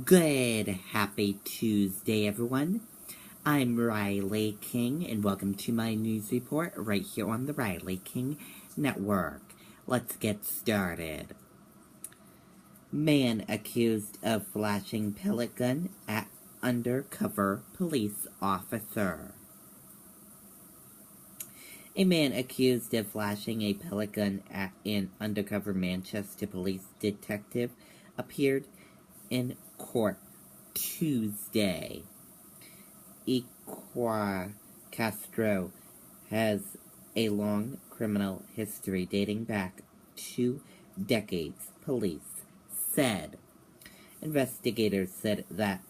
Good, happy Tuesday, everyone. I'm Riley King, and welcome to my news report right here on the Riley King Network. Let's get started. Man accused of flashing pellet gun at undercover police officer. A man accused of flashing a pellet gun at an undercover Manchester police detective appeared in court Tuesday. Castro has a long criminal history dating back 2 decades, police said. Investigators said that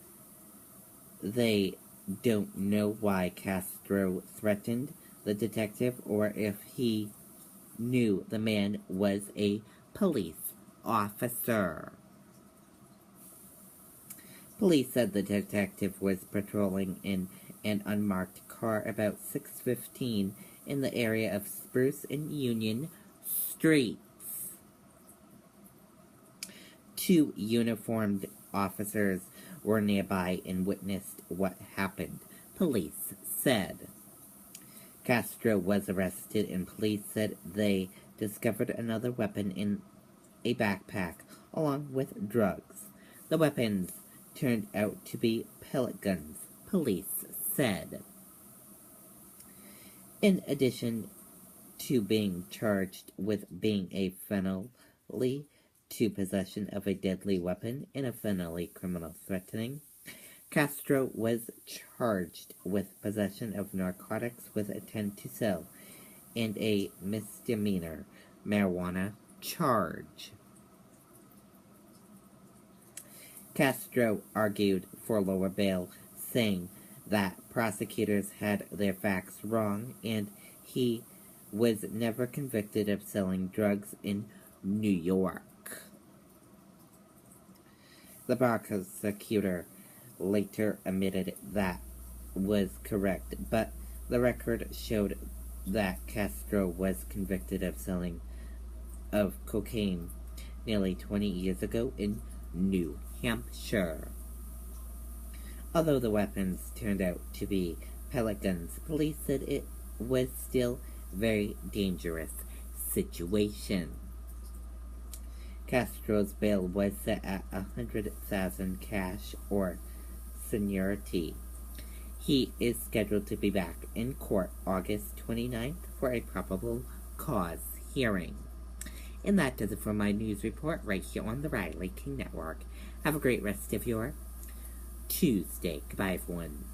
they don't know why Castro threatened the detective or if he knew the man was a police officer. Police said the detective was patrolling in an unmarked car about 6:15 in the area of Spruce and Union Streets. Two uniformed officers were nearby and witnessed what happened, police said. Castro was arrested and police said they discovered another weapon in a backpack along with drugs. The weapons turned out to be pellet guns, police said. In addition to being charged with being a felony to possession of a deadly weapon and a felony criminal threatening, Castro was charged with possession of narcotics with intent to sell and a misdemeanor marijuana charge. Castro argued for lower bail, saying that prosecutors had their facts wrong and he was never convicted of selling drugs in New York. The prosecutor later admitted that was correct, but the record showed that Castro was convicted of selling of cocaine nearly 20 years ago in New Hampshire. Although the weapons turned out to be pellet guns, police said it was still a very dangerous situation. Castro's bail was set at $100,000 cash or seniority. He is scheduled to be back in court August 29th for a probable cause hearing. And that does it for my news report right here on the Riley King Network. Have a great rest of your Tuesday. Goodbye, everyone.